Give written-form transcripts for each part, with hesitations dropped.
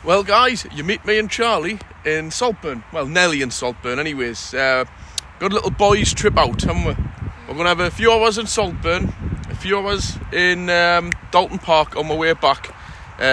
Well guys, you meet me and Charlie in Saltburn. Well, Nelly in Saltburn anyways. Got a little boys trip out, haven't we? We're going to have a few hours in Saltburn, a few hours in Dalton Park on my way back,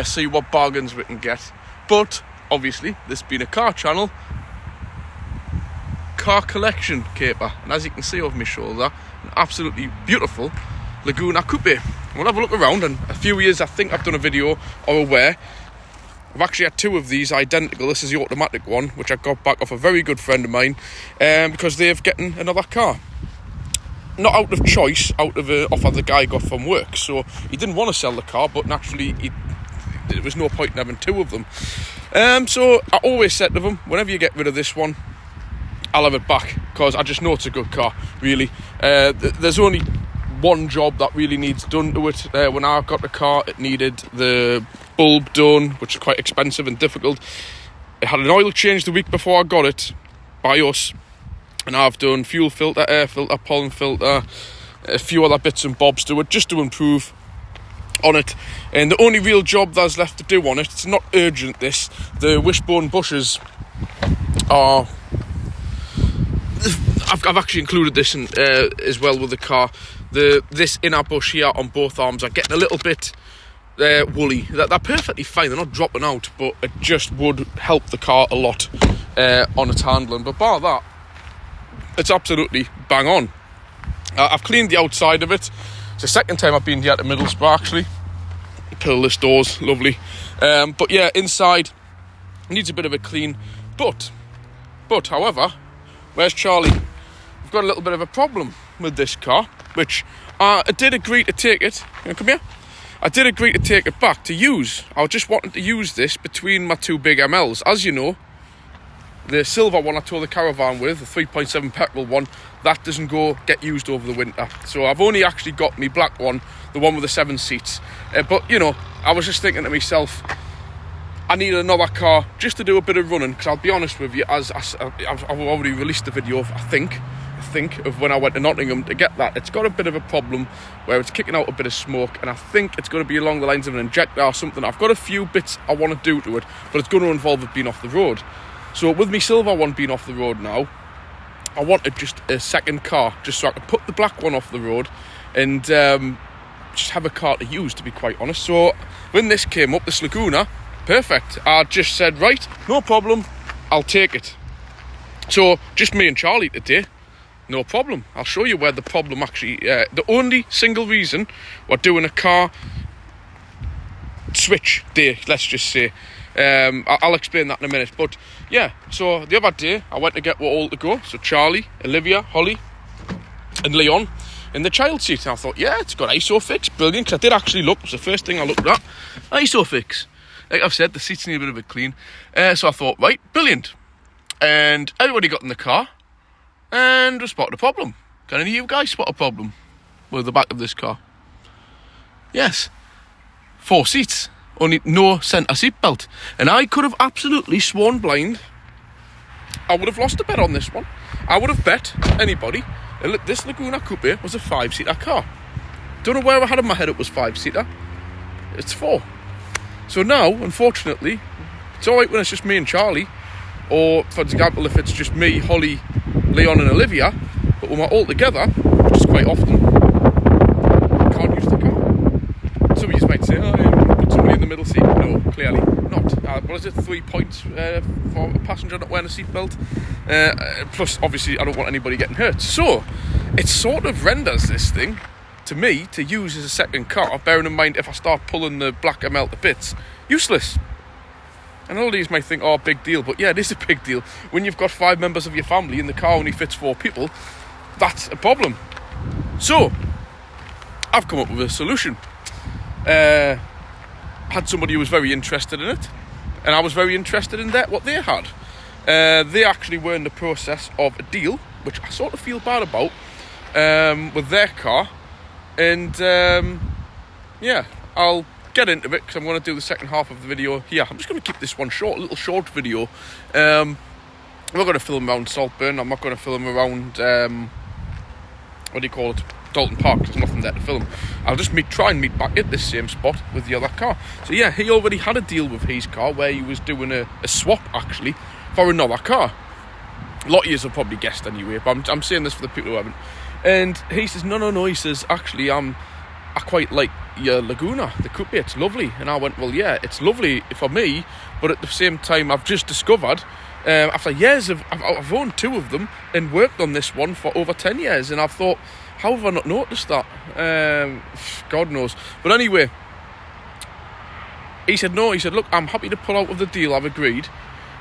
see what bargains we can get. But, obviously, this being a car channel, car collection caper. And as you can see over my shoulder, an absolutely beautiful Laguna Coupe. We'll have a look around, and a few years I think I've done a video or aware. I've actually had two of these identical. This is the automatic one, which I got back off a very good friend of mine, because they're getting another car. Not out of choice, out of an offer the guy got from work. So he didn't want to sell the car, but naturally there was no point in having two of them. So I always said to them, whenever you get rid of this one, I'll have it back, because I just know it's a good car, really. There's only one job that really needs done to it. When I got the car, it needed the bulb done, which is quite expensive and difficult. It had an oil change the week before I got it by us, and I've done fuel filter, air filter, pollen filter, a few other bits and bobs to it just to improve on it. And the only real job there's left to do on it, it's not urgent, this, the wishbone bushes are, I've actually included this in, as well with the car. This inner bush here on both arms are getting a little bit woolly. They're perfectly fine, they're not dropping out, but it just would help the car a lot on its handling. But bar that, it's absolutely bang on. I've cleaned the outside of it. It's the second time I've been here to Middlesbrough, actually. Pillarless doors, lovely. But yeah, inside needs a bit of a clean. But however, where's Charlie? We've got a little bit of a problem with this car, which I did agree to take it. Come here. I did agree to take it back to use. I just wanted to use this between my two big MLs. As you know, the silver one I towed the caravan with, the 3.7 petrol one, that doesn't get used over the winter. So I've only actually got my black one, the one with the 7 seats. But, you know, I was just thinking to myself, I needed another car just to do a bit of running, because I'll be honest with you, as I've already released the video of, I think of when I went to Nottingham to get that. It's got a bit of a problem where it's kicking out a bit of smoke, and I think it's going to be along the lines of an injector or something. I've got a few bits I want to do to it, but it's going to involve it being off the road. So with me silver one being off the road now, I wanted just a second car, just so I could put the black one off the road and just have a car to use, to be quite honest. So when this came up, this Laguna, perfect. I just said, right, no problem, I'll take it. So just me and Charlie today. No problem. I'll show you where the problem actually... the only single reason we're doing a car switch day, let's just say. I'll explain that in a minute. But yeah, so the other day, I went to get we're all to go. So Charlie, Olivia, Holly, and Leon in the child seat. And I thought, yeah, it's got ISOFIX, brilliant. Because I did actually look, it was the first thing I looked at. ISOFIX. Like I've said, the seats need a bit of a clean. So I thought, right, brilliant. And everybody got in the car. And we spotted a problem. Can any of you guys spot a problem with the back of this car? Yes. 4 seats. Only no centre seat belt. And I could have absolutely sworn blind I would have lost a bet on this one. I would have bet anybody this Laguna Coupe was a 5-seater car. Don't know where I had in my head it was 5-seater. It's 4. So now, unfortunately, it's alright when it's just me and Charlie. Or, for example, if it's just me, Holly, Leon and Olivia, but when we're all together, which is quite often, we can't use the car. Some of you might say, oh, put somebody in the middle seat. No, clearly not. What is it, 3 points for a passenger not wearing a seatbelt? Plus, obviously, I don't want anybody getting hurt. So, it sort of renders this thing, to me, to use as a second car, bearing in mind if I start pulling the black ML to bits, useless. And all of these might think, oh, big deal. But yeah, it is a big deal. When you've got 5 members of your family and the car only fits 4 people, that's a problem. So, I've come up with a solution. Had somebody who was very interested in it. And I was very interested in what they had. They actually were in the process of a deal, which I sort of feel bad about, with their car. And, yeah, I'll get into it because I'm going to do the second half of the video here. I'm just going to keep this one short, a little short video. I'm not going to film around Saltburn. I'm not going to film around, what do you call it? Dalton Park, there's nothing there to film. I'll just try and meet back at this same spot with the other car. So yeah, he already had a deal with his car where he was doing a swap actually for another car. A lot of you have probably guessed anyway, but I'm saying this for the people who haven't. And he says, no, he says, actually, I quite like your Laguna, the coupe, it's lovely. And I went, well, yeah, it's lovely for me, but at the same time, I've just discovered, after years I've owned 2 of them and worked on this one for over 10 years, and I've thought, how have I not noticed that? God knows. But anyway, he said, no, he said, look, I'm happy to pull out of the deal I've agreed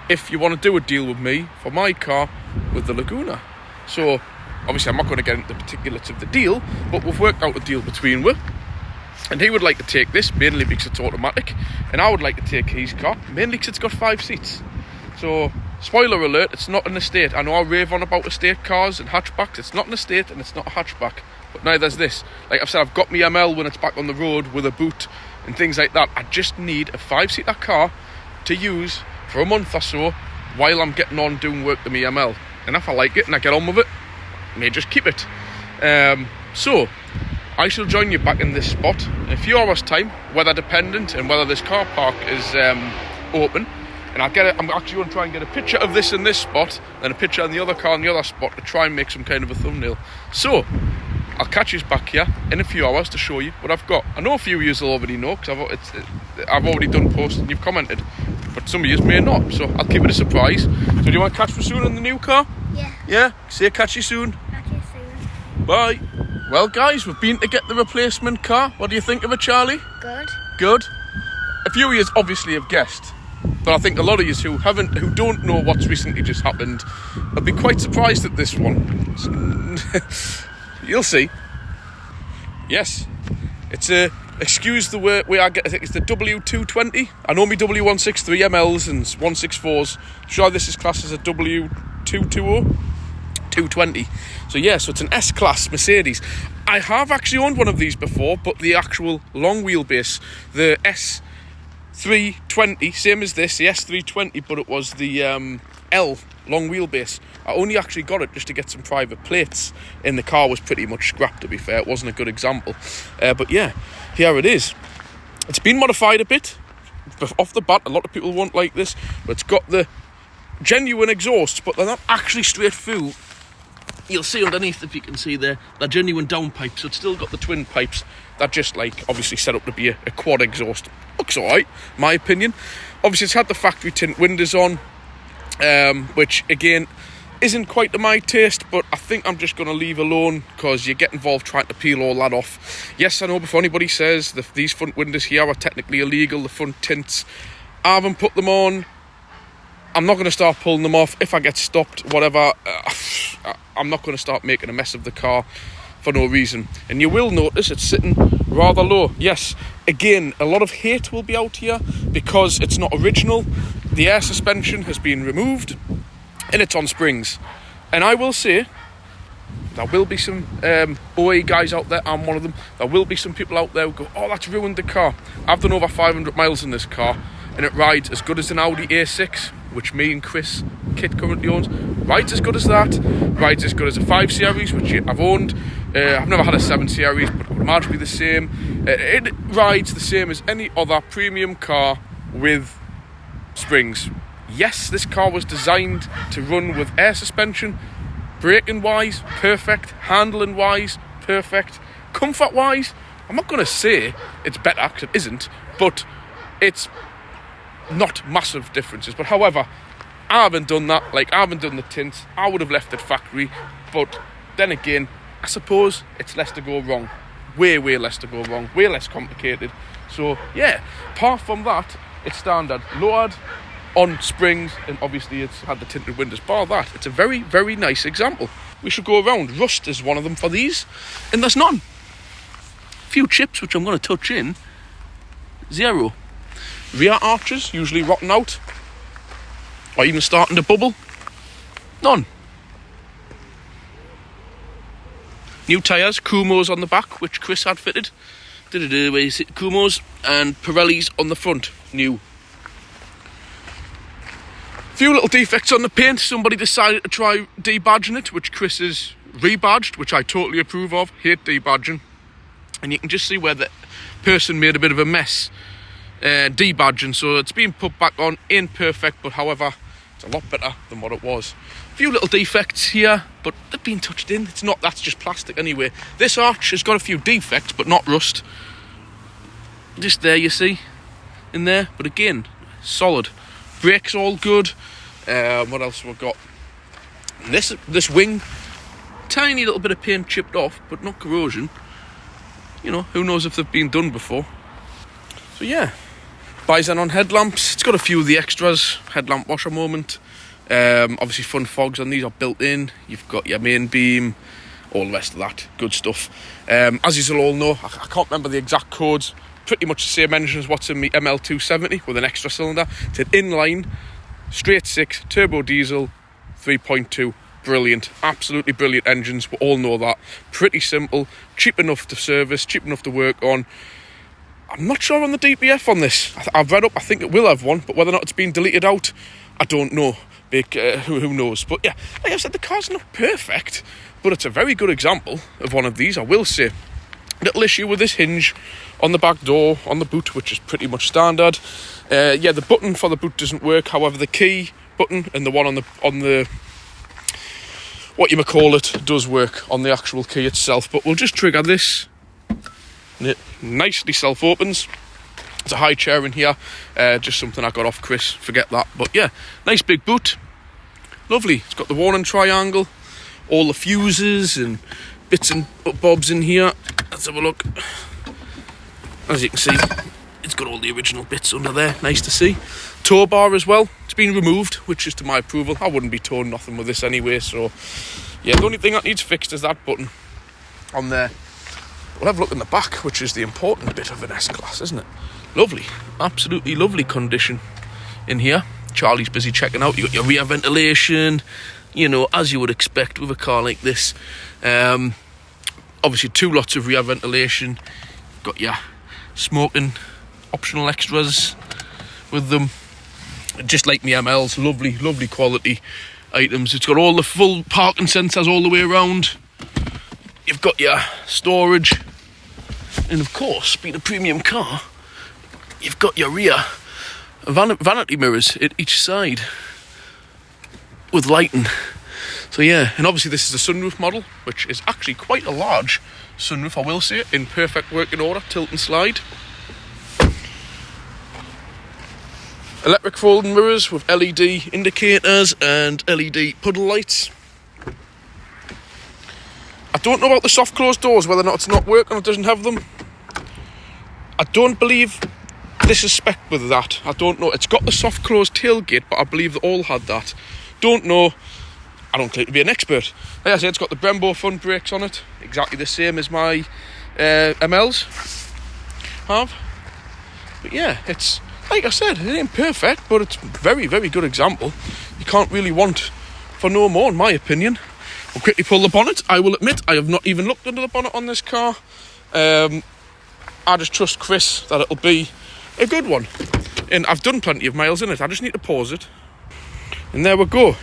if you want to do a deal with me for my car with the Laguna. So, obviously, I'm not going to get into the particulars of the deal, but we've worked out a deal between us. And he would like to take this, mainly because it's automatic, and I would like to take his car, mainly because it's got 5 seats. So, spoiler alert, it's not an estate. I know I rave on about estate cars and hatchbacks. It's not an estate and it's not a hatchback, but neither is this. Like I've said, I've got my ML when it's back on the road with a boot and things like that. I just need a 5-seater car to use for a month or so while I'm getting on doing work to my ML. And if I like it and I get on with it, I may just keep it. So, I shall join you back in this spot in a few hours' time, weather dependent and whether this car park is open. And I'm actually going to try and get a picture of this in this spot, and a picture of the other car in the other spot to try and make some kind of a thumbnail. So, I'll catch you back here in a few hours to show you what I've got. I know a few of you will already know, because I've already done posts and you've commented, but some of you may not, so I'll keep it a surprise. So do you want to catch me soon in the new car? Yeah. Yeah? Say catch you soon. Catch you soon. Bye. Well guys, we've been to get the replacement car. What do you think of it, Charlie? Good. Good? A few of you obviously have guessed, but I think a lot of you who don't know what's recently just happened will be quite surprised at this one. You'll see. Yes, it's excuse the way I get. I think it's the W220. I know me W163 MLs and 164s. Sure, this is classed as a W220, 220. So yeah, so it's an S-Class Mercedes. I have actually owned one of these before, but the actual long wheelbase, the S320, same as this, the S320, but it was the L long wheelbase. I only actually got it just to get some private plates, and the car was pretty much scrapped, to be fair. It wasn't a good example. But yeah, here it is. It's been modified a bit. Off the bat, a lot of people won't like this, but it's got the genuine exhausts, but they're not actually straight through. You'll see underneath, if you can see there, they're genuine downpipes, so it's still got the twin pipes. They're just like, obviously set up to be a quad exhaust. Looks alright, my opinion. Obviously, it's had the factory tint windows on, which, again, isn't quite to my taste, but I think I'm just going to leave alone because you get involved trying to peel all that off. Yes, I know before anybody says these front windows here are technically illegal, the front tints. I haven't put them on. I'm not going to start pulling them off. If I get stopped, whatever, I'm not going to start making a mess of the car for no reason. And you will notice it's sitting rather low. Yes, again, a lot of hate will be out here because it's not original. The air suspension has been removed and it's on springs. And I will say, there will be some OE guys out there, I'm one of them, there will be some people out there who go, oh, that's ruined the car. I've done over 500 miles in this car and it rides as good as an Audi A6, which me and Kit currently owns. Rides as good as that, rides as good as a 5 Series, which I've owned. I've never had a 7 Series, but it would imagine be the same. It rides the same as any other premium car with springs. Yes, this car was designed to run with air suspension. Braking wise, perfect. Handling wise, perfect. Comfort wise, I'm not going to say it's better, because it isn't, but it's not massive differences. But however, I haven't done that. Like, I haven't done the tints. I would have left it factory. But then again, I suppose it's less to go wrong. Way less to go wrong. Way less complicated. So yeah, apart from that, it's standard. Lowered on springs, and obviously it's had the tinted windows. Bar that, it's a very, very nice example. We should go around. Rust is one of them for these, and there's none. A few chips, which I'm going to touch in. 0. Rear arches, usually rotten out, or even starting to bubble. None. New tyres, Kumos on the back, which Chris had fitted. Where is it? Kumos and Pirellis on the front, new. Few little defects on the paint. Somebody decided to try debadging it, which Chris has rebadged, which I totally approve of. Hate debadging. And you can just see where the person made a bit of a mess debadging. So it's been put back on, ain't perfect, but however, it's a lot better than what it was. A few little defects here, but they've been touched in. It's not, that's just plastic anyway. This arch has got a few defects, but not rust. Just there, you see, in there. But again, solid. Brakes all good. What else have we got? And this wing, tiny little bit of paint chipped off, but not corrosion. You know, who knows if they've been done before. So yeah, Bi-Xenon headlamps. It's got a few of the extras. Headlamp washer moment. Obviously front fogs on these are built in. You've got your main beam, all the rest of that good stuff. As you all know, I can't remember the exact codes. Pretty much the same engine as what's in the ML270 with an extra cylinder. It's an inline, straight six, turbo diesel, 3.2. Brilliant, absolutely brilliant engines. We all know that. Pretty simple, cheap enough to service, cheap enough to work on. I'm not sure on the DPF on this. I've read up, I think it will have one, but whether or not it's been deleted out, I don't know. Who knows? But yeah, like I said, the car's not perfect, but it's a very good example of one of these, I will say. Little issue with this hinge on the back door, on the boot, which is pretty much standard. Yeah, the button for the boot doesn't work. However, the key button and the one on the what you may call it does work on the actual key itself. But we'll just trigger this. And it nicely self-opens. There's a high chair in here. Just something I got off Chris. Forget that. But yeah, nice big boot. Lovely. It's got the warning triangle. All the fuses and bits and bobs in here. Let's have a look. As you can see, it's got all the original bits under there. Nice to see. Tow bar as well. It's been removed, which is to my approval. I wouldn't be towing nothing with this anyway. So yeah, the only thing that needs fixed is that button on there. We'll have a look in the back, which is the important bit of an S-Class, isn't it? Lovely. Absolutely lovely condition in here. Charlie's busy checking out. You got your rear ventilation, you know, as you would expect with a car like this. Obviously 2 lots of rear ventilation. Got your smoking optional extras with them. Just like me MLs, lovely quality items. It's got all the full parking sensors all the way around. You've got your storage. And of course, being a premium car, you've got your rear vanity mirrors at each side with lighting. So yeah, and obviously this is the sunroof model, which is actually quite a large sunroof, I will say, in perfect working order, tilt and slide. Electric folding mirrors with LED indicators and LED puddle lights. I don't know about the soft closed doors, whether or not it's not working or doesn't have them. I don't believe this is spec with that. I don't know. It's got the soft closed tailgate, but I believe they all had that. Don't know. I don't claim to be an expert. Like I said, it's got the Brembo front brakes on it. Exactly the same as my MLs have. But yeah, it's, like I said, it ain't perfect, but it's very good example. You can't really want for no more, in my opinion. I'll quickly pull the bonnet. I will admit, I have not even looked under the bonnet on this car. I just trust Chris that it'll be a good one. And I've done plenty of miles in it. I just need to pause it. And there we go.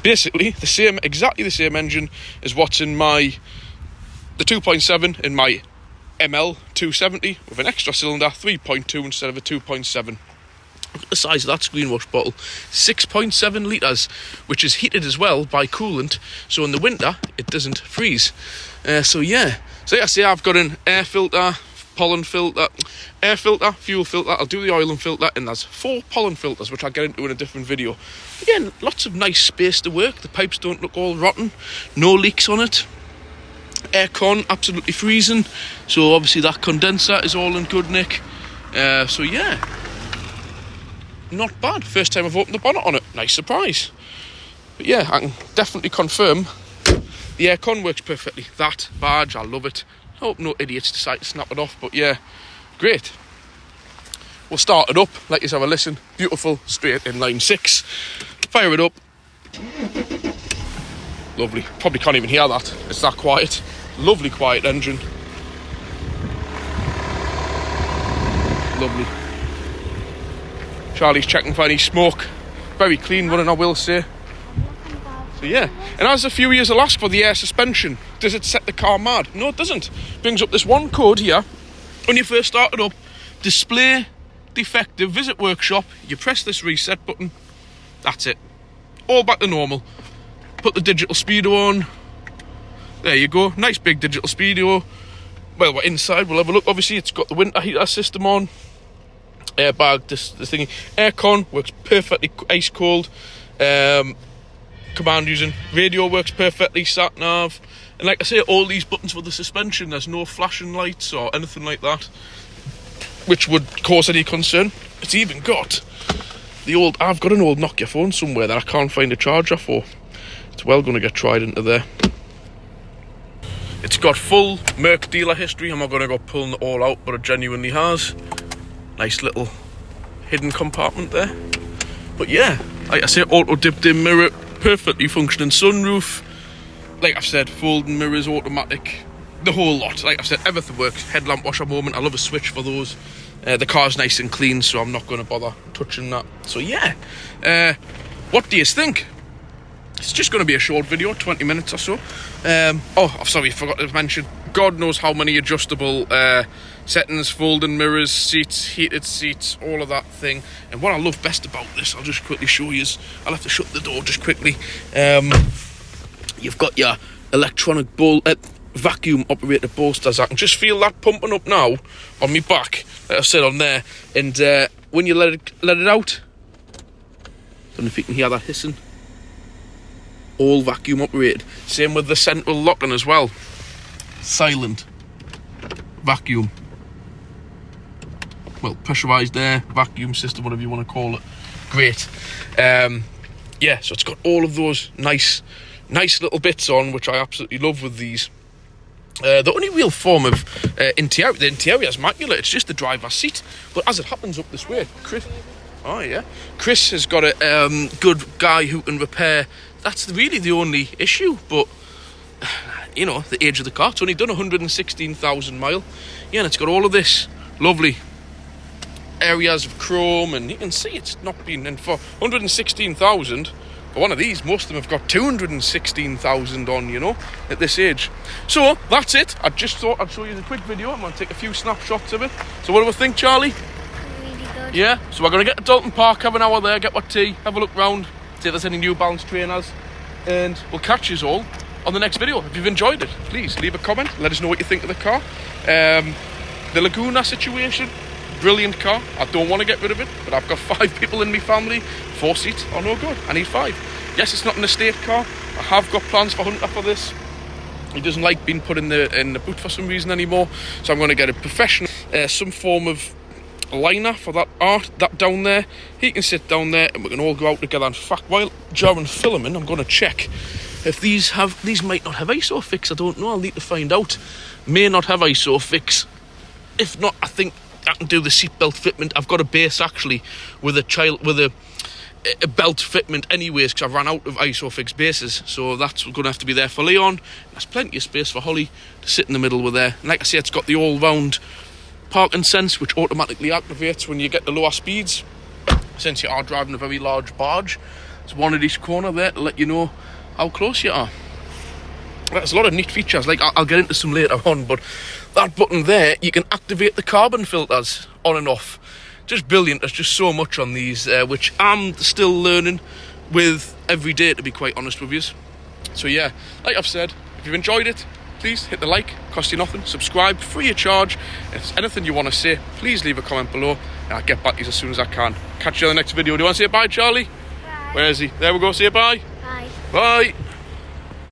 Basically, exactly the same engine as what's in the 2.7 in my ML270 with an extra cylinder, 3.2 instead of a 2.7. Look at the size of that screen wash bottle, 6.7 litres, which is heated as well by coolant, so in the winter it doesn't freeze. So yeah, I say I've got an air filter, pollen filter, air filter, fuel filter, I'll do the oil and filter, and there's 4 pollen filters, which I'll get into in a different video. Again, lots of nice space to work, the pipes don't look all rotten, no leaks on it. Aircon, absolutely freezing, so obviously that condenser is all in good nick. So yeah, not bad. First time I've opened the bonnet on it, nice surprise. But yeah, I can definitely confirm the aircon works perfectly. That badge, I love it. I hope no idiots decide to snap it off, but yeah, great. We'll start it up, let you have a listen. Beautiful, straight inline 6. Fire it up. Lovely. Probably can't even hear that. It's that quiet. Lovely quiet engine. Lovely. Charlie's checking for any smoke. Very clean running, I will say. So yeah, and as a few years will ask for the air suspension, does it set the car mad? No, it doesn't. Brings up this one code here. When you first start it up, display defective, visit workshop, you press this reset button, that's it. All back to normal. Put the digital speedo on. There you go, nice big digital speedo. Well, we're inside, we'll have a look. Obviously, it's got the winter heater system on. Airbag, this thingy. Aircon works perfectly, ice cold. Command using. Radio works perfectly, sat nav. And like I say, all these buttons for the suspension, there's no flashing lights or anything like that, which would cause any concern. It's even got I've got an old Nokia phone somewhere that I can't find a charger for. It's well going to get tried into there. It's got full Merc dealer history. I'm not going to go pulling it all out, but it genuinely has. Nice little hidden compartment there. But yeah, like I say, auto dipped in mirror, perfectly functioning sunroof. Like I've said, folding mirrors, automatic, the whole lot. Like I've said, everything works. Headlamp washer moment, I love a switch for those. The car's nice and clean, so I'm not going to bother touching that. So yeah, what do you think? It's just going to be a short video, 20 minutes or so. Oh, I'm sorry, I forgot to mention, God knows how many adjustable settings, folding mirrors, seats, heated seats, all of that thing. And what I love best about this, I'll just quickly show you, I'll have to shut the door just quickly. You've got your electronic vacuum operated bolsters. I can just feel that pumping up now on my back, like I said on there. And when you let it out, don't know if you can hear that hissing. All vacuum operated. Same with the central locking as well. Silent vacuum. Well, pressurized air, vacuum system, whatever you want to call it. Great. Yeah, so it's got all of those nice little bits on, which I absolutely love with these. The only real form of interior, the interior is immaculate. It's just the driver's seat. But as it happens up this way, Chris has got a good guy who can repair. That's really the only issue. But you know, the age of the car. It's only done 116,000 miles. Yeah, and it's got all of this lovely areas of chrome, and you can see it's not been in for 116,000. But one of these, most of them have got 216,000 on, you know, at this age. So that's it. I just thought I'd show you the quick video. I'm going to take a few snapshots of it. So what do we think, Charlie? Really good. Yeah, so we're going to get to Dalton Park, have an hour there, get what tea, have a look round, see if there's any New Balance trainers, and we'll catch you all on the next video. If you've enjoyed it, please leave a comment, let us know what you think of the car. The Laguna situation, brilliant car. I don't want to get rid of it, but I've got 5 people in my family. 4 seats are no good. I need 5. Yes, it's not an estate car. I have got plans for Hunter for this. He doesn't like being put in the boot for some reason anymore, so I'm going to get a professional, some form of liner for that down there. He can sit down there, and we can all go out together. In fact, while Jaren's filming, I'm going to check if these might not have ISOFIX. I don't know. I'll need to find out. May not have ISOFIX. If not, I think I can do the seatbelt fitment. I've got a base actually with a belt fitment anyways, because I've ran out of ISOFIX bases, so that's going to have to be there for Leon. There's plenty of space for Holly to sit in the middle with there. And like I say, it's got the all-round parking sense, which automatically activates when you get the lower speeds, since you are driving a very large barge. There's one at each corner there to let you know how close you are. There's a lot of neat features, like I'll get into some later on, but that button there, you can activate the carbon filters on and off. Just brilliant. There's just so much on these, which I'm still learning with every day, to be quite honest with you. So yeah, like I've said, if you've enjoyed it, please hit the like, cost you nothing, subscribe, free of charge. If there's anything you want to say, please leave a comment below, and I'll get back to you as soon as I can. Catch you in the next video. Do you want to say bye, Charlie? Bye. Where is he? There we go, say bye. Bye. Bye.